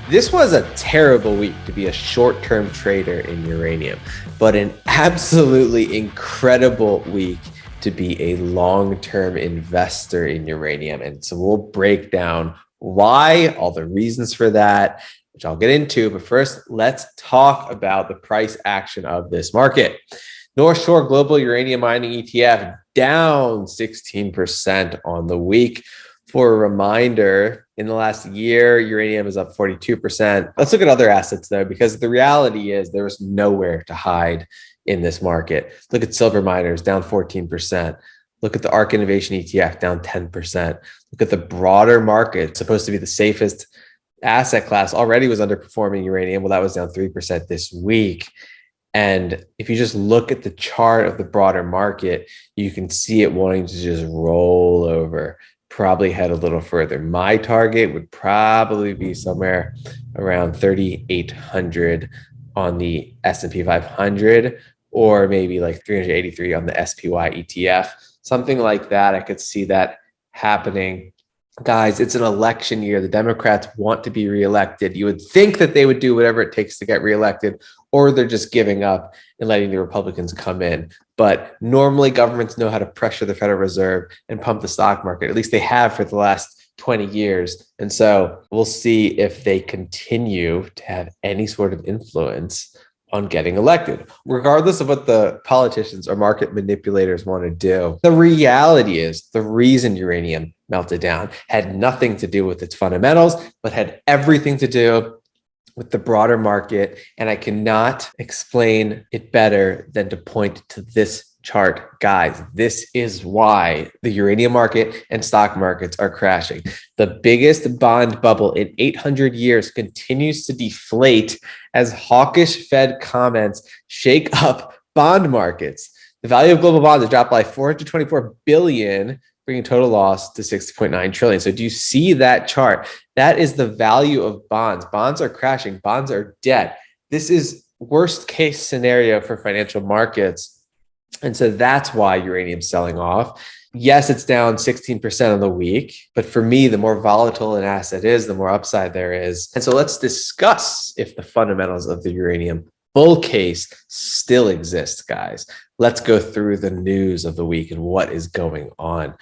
This was a terrible week to be a short-term trader in uranium, but an absolutely incredible week to be a long-term investor in uranium. And so we'll break down why, all the reasons for that, which I'll get into. But first, let's talk about the price action of this market. North Shore Global Uranium Mining ETF down 16% on the week. For a reminder, in the last year, uranium is up 42%. Let's look at other assets though, because the reality is there was nowhere to hide in this market. Look at silver miners down 14%. Look at the ARK Innovation ETF down 10%. Look at the broader market, supposed to be the safest asset class, already was underperforming uranium. Well, that was down 3% this week. And if you just look at the chart of the broader market, you can see it wanting to just roll over, probably head a little further. My target would probably be somewhere around 3,800 on the S&P 500, or maybe like 383 on the SPY ETF, something like that. I could see that happening. Guys, it's an election year. The Democrats want to be reelected. You would think that they would do whatever it takes to get reelected, or they're just giving up and letting the Republicans come in. But normally governments know how to pressure the Federal Reserve and pump the stock market. At least they have for the last 20 years. And so we'll see if they continue to have any sort of influence on getting elected, regardless of what the politicians or market manipulators want to do. The reality is the reason uranium melted down had nothing to do with its fundamentals, but had everything to do with the broader market. And I cannot explain it better than to point to this chart. Guys, this is why the uranium market and stock markets are crashing. The biggest bond bubble in 800 years continues to deflate as hawkish Fed comments shake up bond markets. The value of global bonds has dropped by 424 billion, bringing total loss to 60.9 trillion. So do you see that chart? That is the value of bonds. Bonds are crashing. Bonds are dead. This is worst case scenario for financial markets. And so that's why uranium's selling off. Yes, it's down 16% on the week, but for me, the more volatile an asset is, the more upside there is. And so let's discuss if the fundamentals of the uranium bull case still exist, guys. Let's go through the news of the week and what is going on.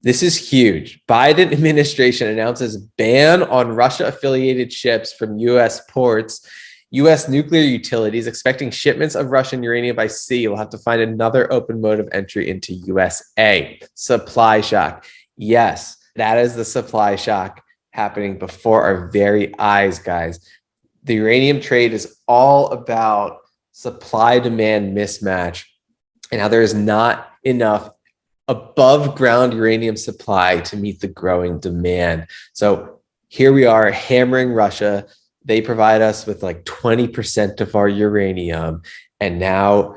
This is huge. Biden administration announces ban on Russia-affiliated ships from U.S. ports. U.S. nuclear utilities expecting shipments of Russian uranium by sea will have to find another open mode of entry into USA. Supply shock. Yes, that is the supply shock happening before our very eyes, guys. The uranium trade is all about supply-demand mismatch and how there is not enough above ground uranium supply to meet the growing demand. So here we are hammering Russia. They provide us with like 20% of our uranium, and now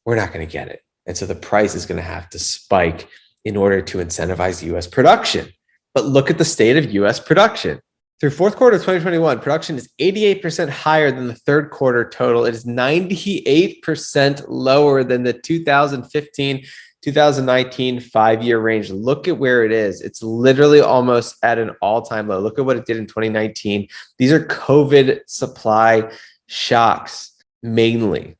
we're not going to get it. And so the price is going to have to spike in order to incentivize US production. But look at the state of US production. Through fourth quarter of 2021, production is 88% higher than the third quarter total. It is 98% lower than the 2015 2019 5-year range. Look at where it is. It's literally almost at an all-time low. Look at what it did in 2019. These are COVID supply shocks mainly.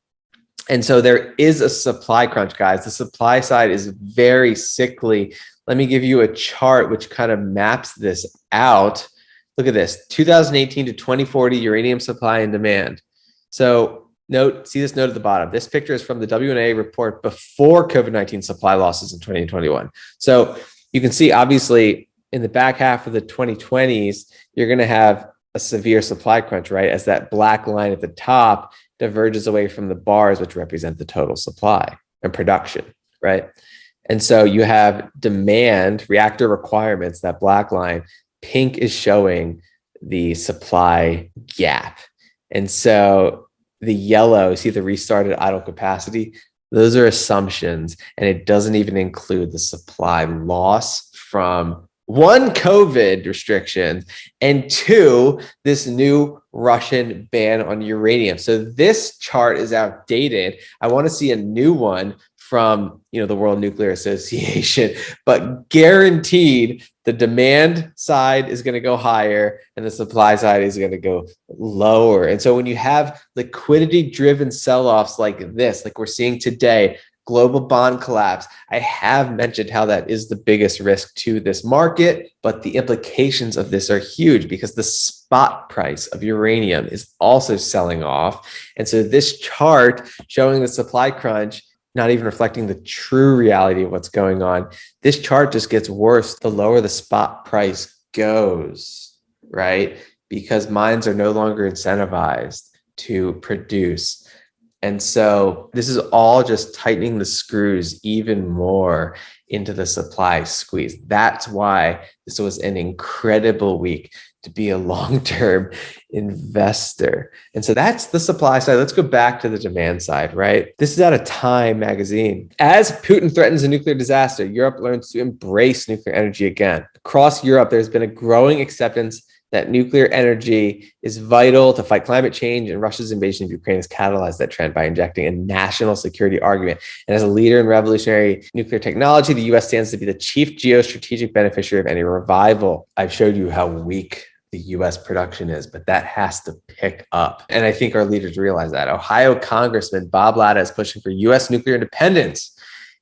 And so there is a supply crunch, guys. The supply side is very sickly. Let me give you a chart which kind of maps this out. Look at this, 2018 to 2040 uranium supply and demand. So see this note at the bottom. This picture is from the WNA report before COVID-19 supply losses in 2021. So you can see, obviously, in the back half of the 2020s, you're going to have a severe supply crunch, right? As that black line at the top diverges away from the bars, which represent the total supply and production, right? And so you have demand, reactor requirements, that black line. Pink is showing the supply gap. And so the yellow, see the restarted idle capacity, those are assumptions, and it doesn't even include the supply loss from one, COVID restrictions, and two, this new Russian ban on uranium. So this chart is outdated. I want to see a new one from, the World Nuclear Association, but guaranteed the demand side is going to go higher and the supply side is going to go lower. And so when you have liquidity driven sell-offs like this, like we're seeing today, global bond collapse, I have mentioned how that is the biggest risk to this market, but the implications of this are huge because the spot price of uranium is also selling off. And so this chart showing the supply crunch, not even reflecting the true reality of what's going on, this chart just gets worse the lower the spot price goes, right? Because mines are no longer incentivized to produce. And so this is all just tightening the screws even more into the supply squeeze. That's why this was an incredible week to be a long-term investor. And so that's the supply side. Let's go back to the demand side, right? This is out of Time magazine. As Putin threatens a nuclear disaster, Europe learns to embrace nuclear energy again. Across Europe, there's been a growing acceptance that nuclear energy is vital to fight climate change, and Russia's invasion of Ukraine has catalyzed that trend by injecting a national security argument. And as a leader in revolutionary nuclear technology, the US stands to be the chief geostrategic beneficiary of any revival. I've showed you how weak the US production is, but that has to pick up. And I think our leaders realize that. Ohio Congressman Bob Latta is pushing for US nuclear independence,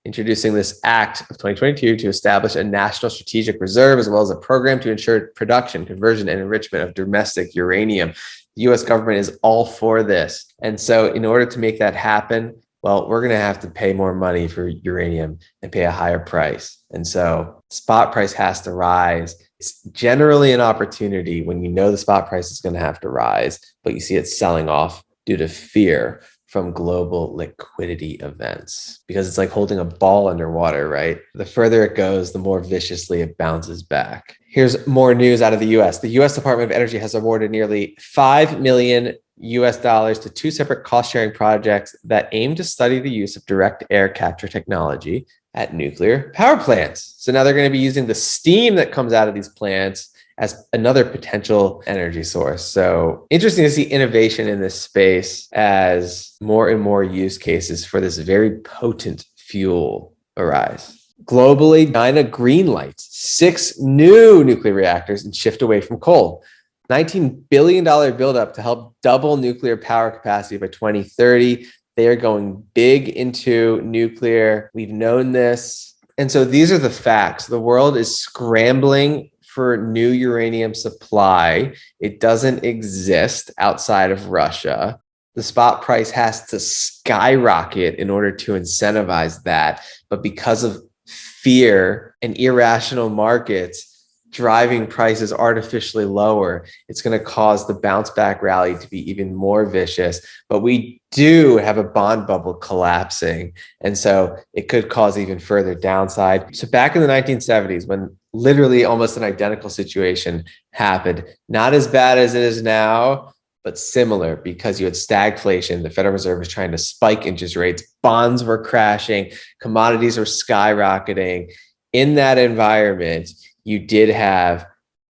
introducing this act of 2022 to establish a national strategic reserve, as well as a program to ensure production, conversion, and enrichment of domestic uranium. The US government is all for this. And so in order to make that happen, well, we're going to have to pay more money for uranium and pay a higher price. And so spot price has to rise. It's generally an opportunity when you know the spot price is going to have to rise, but you see it selling off due to fear from global liquidity events, because it's like holding a ball underwater, right? The further it goes, the more viciously it bounces back. Here's more news out of the US. The US Department of Energy has awarded nearly $5 million to two separate cost-sharing projects that aim to study the use of direct air capture technology at nuclear power plants. So now they're going to be using the steam that comes out of these plants as another potential energy source. So interesting to see innovation in this space as more and more use cases for this very potent fuel arise. Globally, China greenlights 6 new nuclear reactors and shift away from coal. $19 billion buildup to help double nuclear power capacity by 2030. They are going big into nuclear. We've known this. And so these are the facts. The world is scrambling for new uranium supply. It doesn't exist outside of Russia. The spot price has to skyrocket in order to incentivize that. But because of fear and irrational markets driving prices artificially lower, it's going to cause the bounce back rally to be even more vicious. But we do have a bond bubble collapsing. And so it could cause even further downside. So back in the 1970s, when literally almost an identical situation happened, not as bad as it is now, but similar, because you had stagflation. The Federal Reserve was trying to spike interest rates. Bonds were crashing. Commodities were skyrocketing. In that environment, you did have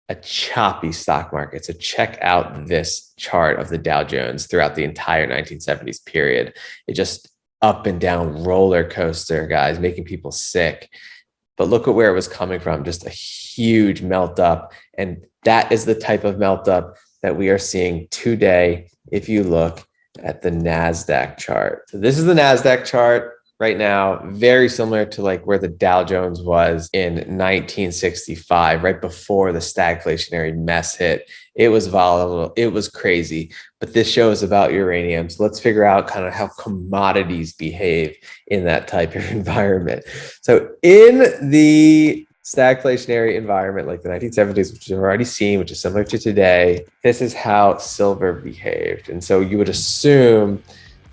a choppy stock market. So check out this chart of the Dow Jones throughout the entire 1970s period. It just up and down roller coaster, guys, making people sick. But look at where it was coming from, just a huge melt up. And that is the type of melt up that we are seeing today if you look at the NASDAQ chart. So this is the NASDAQ chart right now, very similar to like where the Dow Jones was in 1965, right before the stagflationary mess hit. It was volatile, it was crazy, but this show is about uranium. So let's figure out kind of how commodities behave in that type of environment. So in the stagflationary environment like the 1970s, which we've already seen, which is similar to today, this is how silver behaved. And so you would assume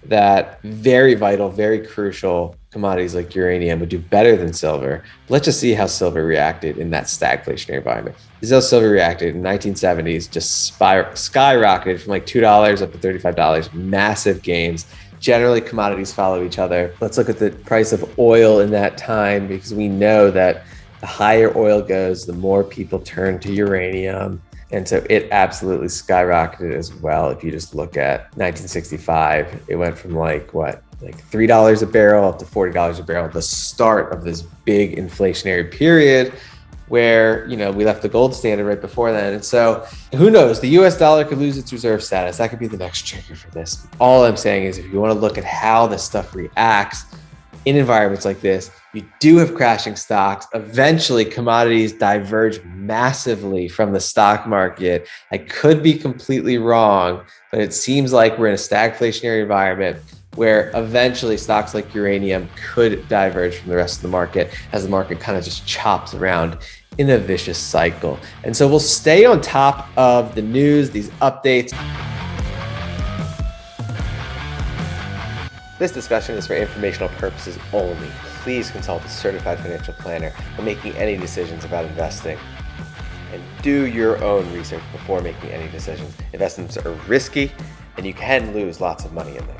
that very vital, very crucial commodities like uranium would do better than silver. Let's just see how silver reacted in that stagflationary environment. This is how silver reacted in the 1970s, just skyrocketed from like $2 up to $35, massive gains. Generally, commodities follow each other. Let's look at the price of oil in that time, because we know that the higher oil goes, the more people turn to uranium. And so it absolutely skyrocketed as well. If you just look at 1965, it went from like what, like $3 a barrel up to $40 a barrel, the start of this big inflationary period where, we left the gold standard right before then. And so who knows, the US dollar could lose its reserve status. That could be the next trigger for this. All I'm saying is if you want to look at how this stuff reacts in environments like this, you do have crashing stocks. Eventually, commodities diverge massively from the stock market. I could be completely wrong, but it seems like we're in a stagflationary environment where eventually stocks like uranium could diverge from the rest of the market as the market kind of just chops around in a vicious cycle. And so we'll stay on top of the news, these updates. This discussion is for informational purposes only. Please consult a certified financial planner when making any decisions about investing. And do your own research before making any decisions. Investments are risky and you can lose lots of money in them.